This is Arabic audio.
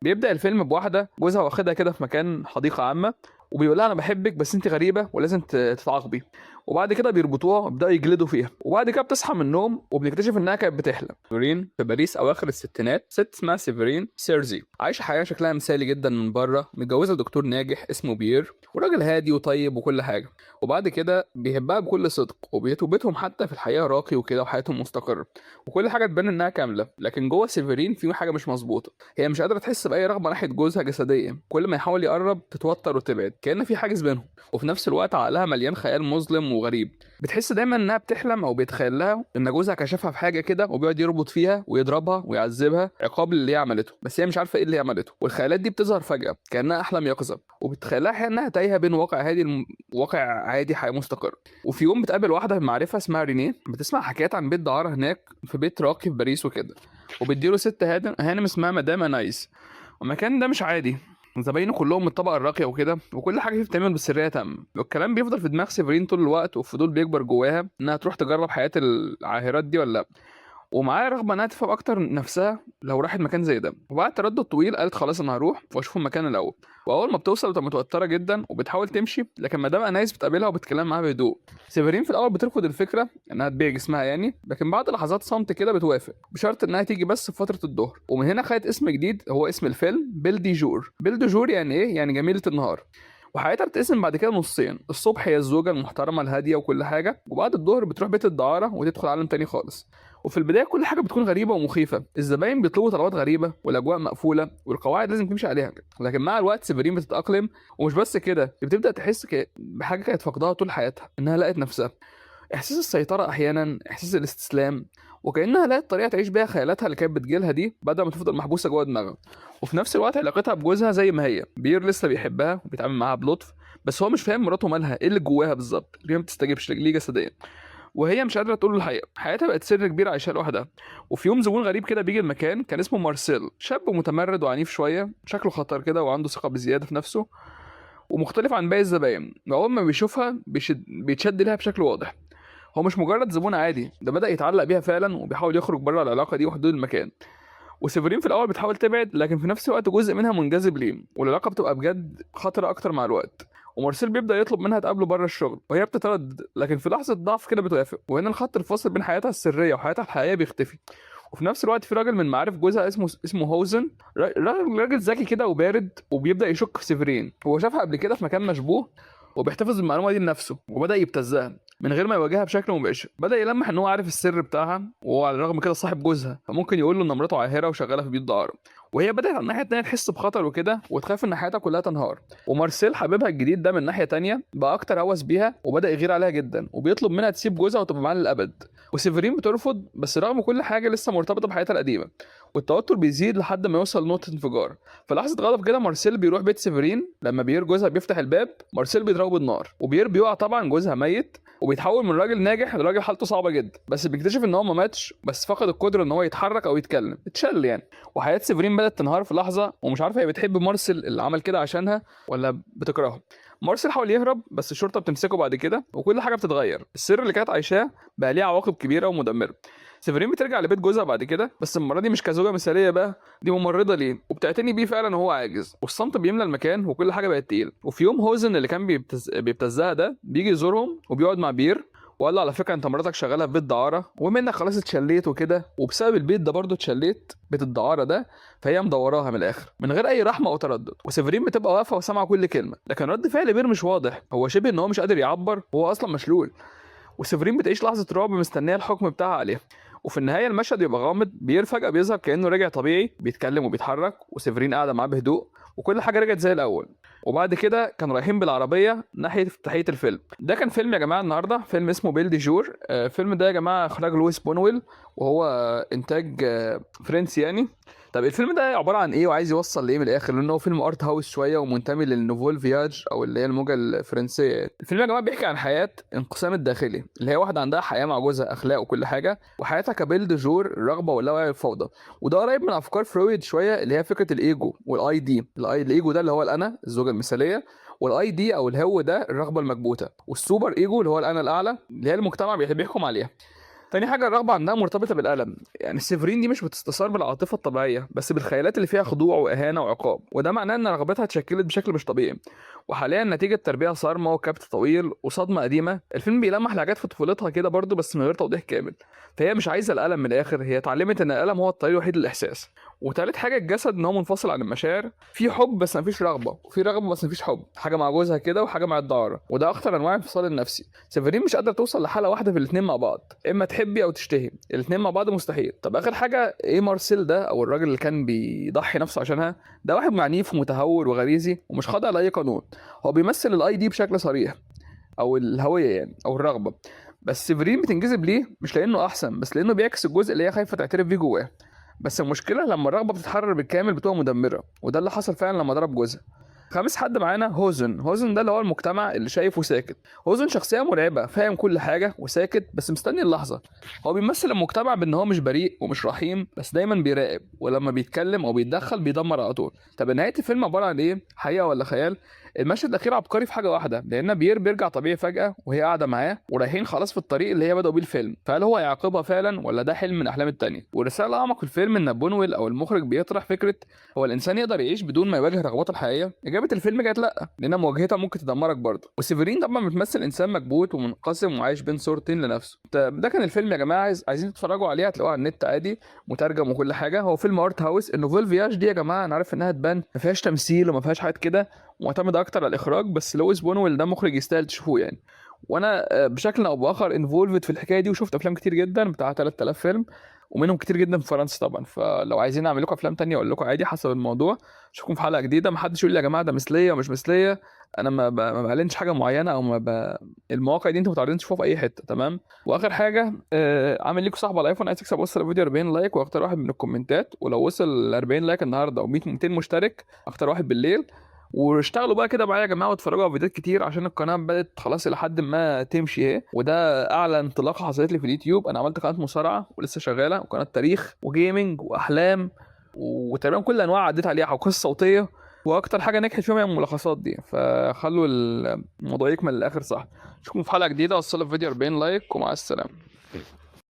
بيبدأ الفيلم بواحدة جوزها واخدها كده في مكان حديقة عامة، وبيقول لها انا بحبك بس انت غريبة ولازم تتعاقبي. وبعد كده بيربطوها ويبدأوا يجلدوا فيها، وبعد كده بتصحى من النوم وبنكتشف انها كانت بتحلم. سيفرين في باريس اواخر الستينات، ست اسمها سيفرين سيرزي عايشة حياة شكلها مثالي جدا من بره، متجوزة دكتور ناجح اسمه بيير، وراجل هادي وطيب وكل حاجة. وبعد كده بيحبها بكل صدق، وبيتهم حتى في الحقيقة راقي وكده وحياتهم مستقرة، وكل حاجة تبان انها كاملة. لكن جوه سيفرين في حاجة مش مظبوطة، هي مش قادرة تحس بأي رغبة ناحية جوزها جسديا، كل ما يحاول يقرب تتوتر وتبعد كأن في حاجز بينهم. وفي نفس الوقت عقلها مليان خيال مظلم وغريب، بتحس دايما انها بتحلم او بيتخيل لها ان جوزها كشفها في حاجة كده وبيقعد يربط فيها ويضربها ويعذبها عقاب اللي هي عملته، بس هي مش عارفة ايه اللي هي عملته. والخيالات دي بتظهر فجأة كأنها أحلام يقظة، وبتخيلها انها تايهة بين واقع هادي واقع عادي حياة مستقر. وفي يوم بتقابل واحدة معرفة اسمها رينيه، بتسمع حكايات عن بيت دعارة هناك في بيت راقي في باريس وكده، وبيديله ست هانم اسمها مدام انايس. والمكان ده مش عادي، زباينه كلهم من الطبقه الراقيه وكده، وكل حاجه فيه بتتعمل بسريه تامه. والكلام بيفضل في دماغ سيفرين طول الوقت، والفضول بيكبر جواها انها تروح تجرب حياه العاهرات دي ولا لا، ومعايا رغبه انها تفهم اكتر من نفسها لو راحت مكان زي ده. وبعد تردد طويل قالت خلاص انا هروح واشوف المكان الاول. واول ما بتوصل بتبقى متوتره جدا وبتحاول تمشي، لكن مدام انايس بتقابلها وبتتكلم معاها بهدوء. سيفرين في الاول بترفض الفكره انها تبيع جسمها يعني، لكن بعد لحظات صمت كده بتوافق بشرط انها تيجي بس في فتره الظهر. ومن هنا خدت اسم جديد هو اسم الفيلم بيل دي جور. بيل دي جور يعني ايه؟ يعني جميله النهار. وحياتها بتقسم بعد كده نصين، الصبح هي الزوجة المحترمة الهادية وكل حاجة، وبعد الظهر بتروح بيت الدعارة وتدخل عالم تاني خالص. وفي البداية كل حاجة بتكون غريبة ومخيفة، الزباين بيطلبوا طلبات غريبة والأجواء مقفولة والقواعد لازم تمشي عليها، لكن مع الوقت سيفرين بتتأقلم. ومش بس كده، بتبدأ تحس بحاجة كانت فقدها طول حياتها، إنها لقت نفسها، إحساس السيطرة أحيانا، إحساس الاستسلام، وكأنها لقت طريقة تعيش بيها خيالاتها اللي كانت بتجيلها دي بدل ما تفضل محبوسة جوه دماغها. وفي نفس الوقت علاقتها بجوزها زي ما هي، بير لسه بيحبها وبيتعامل معاها بلطف، بس هو مش فاهم مراته مالها، ايه اللي جواها بالظبط، ليه ما بتستجيبش ليه جسديا، وهي مش قادره تقول له الحقيقه. حياتها بقت سر كبير عايشاه لوحدها. وفي يوم زبون غريب كده بيجي المكان، كان اسمه مارسيل، شاب متمرد وعنيف شويه، شكله خطر كده وعنده ثقه بزياده في نفسه ومختلف عن باقي الزباين. واول ما بيشوفها بيتشد لها بشكل واضح. هو مش مجرد زبون عادي، ده بدأ يتعلق بيها فعلا وبيحاول يخرج بره العلاقه دي وحدود المكان. وسيفرين في الاول بتحاول تبعد، لكن في نفس الوقت جزء منها منجذب ليه، والعلاقه بتبقى بجد خطره اكتر مع الوقت. ومارسيل بيبدا يطلب منها تقابله بره الشغل، وهي بتتردد، لكن في لحظه ضعف كده بتوافق. وهنا الخط الفاصل بين حياتها السريه وحياتها الحقيقيه بيختفي. وفي نفس الوقت في راجل من معارف جوزها اسمه هوزن، راجل ذكي كده وبارد، وبيبدا يشك في سيفرين. هو شافها قبل كده في مكان مشبوه، وبيحتفظ بالمعلومه دي لنفسه، وبدا يبتزها من غير ما يواجهها بشكل مباشر. بدا يلمح ان هو عارف السر بتاعها، وهو على الرغم كده صاحب جوزها، فممكن يقول له ان مراته عاهره وشغاله في بيت دعاره. وهي بدات على الناحيه التانيه تحس بخطر وكده، وتخاف ان حياتها كلها تنهار. ومارسيل حبيبها الجديد ده من ناحيه تانيه بقى اكتر هوس بيها، وبدا يغير عليها جدا، وبيطلب منها تسيب جوزها وتبقى معاه للابد. وسيفرين بترفض، بس رغم كل حاجه لسه مرتبطه بحياتها القديمه، والتوتر بيزيد لحد ما يوصل لنقطه انفجار. في لحظه غضب كده مارسيل بيروح بيت سيفرين، لما بيير جوزها بيفتح الباب مارسيل بيضربه بالنار، وبيير بيقع طبعا جوزها ميت، وبيتحول من راجل ناجح لراجل حالته صعبه جدا. بس بيكتشف ان هو ما ماتش، بس فقد القدره ان هو يتحرك او يتكلم، اتشل يعني. وحياه سيفرين بدات تنهار في لحظه، ومش عارفه هي بتحب مارسيل اللي عمل كده عشانها ولا بتكرهه. مارسيل حاول يهرب، بس الشرطه بتمسكه بعد كده، وكل حاجه بتتغير. السر اللي كانت عايشاه بقى ليه عواقب كبيره ومدمره. سيفرين بترجع لبيت جوزها بعد كده، بس المره دي مش كزوجه مثاليه بقى، دي ممرضه ليه وبتعتني بيه فعلا وهو عاجز. والصمت بيملى المكان وكل حاجه بقت تقيله. وفي يوم هوزن اللي كان بيبتزها ده بيجي يزورهم وبيقعد مع بير، وقال له على فكره انت مراتك شغاله في بيت دعاره، وبما انك خلاص اتشليت وكده، وبسبب البيت ده برضه اتشليت، بيت الدعاره ده، فهي مدوراها من الاخر من غير اي رحمه او تردد. وسيفرين بتبقى واقفه وسامعه كل كلمه، لكن رد فعل بير مش واضح، هو شبه ان هو مش قادر يعبر وهو اصلا مشلول. وسيفرين بتعيش لحظه رعب مستنيه الحكم بتاعها عليها. وفي النهايه المشهد يبقى غامض، بير فجاه بيظهر كانه رجع طبيعي، بيتكلم وبيتحرك، وسيفرين قاعده معاه بهدوء، وكل حاجه رجعت زي الاول. وبعد كده كانوا رايحين بالعربيه ناحيه افتتاحيه الفيلم. ده كان فيلم يا جماعه النهارده، فيلم اسمه بيل دي جور. الفيلم ده يا جماعه اخراج لويس بونويل، وهو انتاج فرنسي يعني. طب الفيلم ده عباره عن ايه وعايز يوصل لايه من الاخر؟ لانه هو فيلم ارت هاوس شويه ومنتمي للنوفول فياج او اللي هي الموجه الفرنسيه يعني. الفيلم يا جماعه بيحكي عن حياه انقسام الداخلي، اللي هي واحده عندها حياه مع جوزها، اخلاق وكل حاجه، وحياتها كبيل دي جور الرغبه واللاوعي والفوضى. وده قريب من افكار فرويد شويه، اللي هي فكره الايجو والاي دي. الايجو ده اللي هو الانا الزوجه المثاليه، والاي دي او الهو ده الرغبه المكبوته، والسوبر ايجو اللي هو الانا الاعلى اللي هي المجتمع بيحكم عليها. تاني حاجة الرغبة عندها مرتبطة بالألم، يعني السيفرين دي مش بتستثار بالعاطفة الطبيعية بس بالخيالات اللي فيها خضوع وإهانة وعقاب، وده معناه إن رغبتها اتشكلت بشكل مش طبيعي، وحاليا نتيجة تربية صارمة وكبت طويل وصدمة قديمة. الفيلم بيلمح لحاجات في طفولتها كده برضه بس من غير توضيح كامل، فهي مش عايزة الألم من الآخر، هي اتعلمت إن الألم هو الطريق الوحيد للإحساس. وتالت حاجة الجسد، إن هو منفصل عن المشاعر، في حب بس مفيش رغبة، وفي رغبة بس مفيش حب، حاجة مع جوزها كده وحاجة مع الدعارة، وده أخطر أنواع الانفصال النفسي. سيفرين مش قادرة توصل لحالة واحدة في الاتنين مع بعض، إما تحبي أو تشتهي، الاتنين مع بعض مستحيل. طب آخر حاجة إيه مارسيل ده أو الراجل اللي كان بيضحي نفسه عشانها؟ ده واحد معنيف ومتهور وغريزي ومش خاضع لأي قانون، هو بيمثل الاي دي بشكل صريح، او الهويه يعني او الرغبه. بس سيفرين بتنجذب ليه مش لانه احسن، بس لانه بيعكس الجزء اللي هي خايفه تعترف بيه جواه. بس المشكله لما الرغبه بتتحرر بالكامل بتبقى مدمره، وده اللي حصل فعلا لما ضرب جوزها. خامس حد معانا هوزن ده اللي هو المجتمع اللي شايف وساكت. هوزن شخصيه مرعبه، فاهم كل حاجه وساكت بس مستني اللحظه. هو بيمثل المجتمع بان هو مش بريء ومش رحيم بس دايما بيراقب، ولما بيتكلم او بيتدخل بيدمر على طول. طب نهايه الفيلم عباره عن ايه، حقيقه ولا خيال؟ المشهد الاخير عبقري في حاجه واحده، لان بيير بيرجع طبيعي فجاه وهي قاعده معاه ورايحين خلاص في الطريق اللي هي بدأوا بيه الفيلم، فهل هو يعاقبها فعلا ولا ده حلم من احلام التانية؟ ورساله اعمق في الفيلم ان بونويل او المخرج بيطرح فكره هو الانسان يقدر يعيش بدون ما يواجه رغباته الحقيقيه؟ اجابه الفيلم كانت لا، لان مواجهتها ممكن تدمرك برضه. وسيفرين طبعا بتمثل انسان مكبوت ومنقسم وعايش بين صورتين لنفسه. ده كان الفيلم يا جماعه، عايزين تتفرجوا عليه هتلاقوه على النت عادي مترجم وكل حاجه. هو فيلم ارت هاوس. النوفيل فياج دي يا جماعه انا عارف انها تبان ما فيهاش تمثيل وما فيهاش حاجات كده، معتمد اكتر على الاخراج، بس لويس بونويل ده مخرج يستاهل تشوفوه يعني. وانا بشكل او باخر انفولفد في الحكايه دي، وشفت افلام كتير جدا بتاع 3000 فيلم، ومنهم كتير جدا في فرنسا طبعا. فلو عايزين اعمل لكم افلام تانية اقول لكم عادي حسب الموضوع. اشوفكم في حلقه جديده. محدش يقول لي يا جماعه ده مثليه ومش مثليه، انا ما بعلنش حاجه معينه او المواقع دي انتوا متعودين تشوفوها في اي حته، تمام. واخر حاجه عامل لكم صاحب على الايفون عايز تكسب وصل الفيديو 40 لايك واختار واحد من الكومنتات، ولو وصل 40 لايك النهارده او 100 200 مشترك اختار واحد بالليل. واشتغلوا بقى كده معايا يا جماعه واتفرجوا على فيديوهات كتير عشان القناه بدات خلاص لحد ما تمشي اهي، وده اعلى انطلاقه حصلت لي في اليوتيوب. انا عملت قناه مصارعه ولسه شغاله، وقناه تاريخ وجيمنج واحلام وتقريبا كل انواع عديت عليها، وقصص صوتيه، واكتر حاجه نجحت فيهم هي الملخصات دي. فخلوا الموضوع يكمل للاخر صح. اشوفكم في حلقه جديده، وصلوا الفيديو 40 لايك ومع السلامه.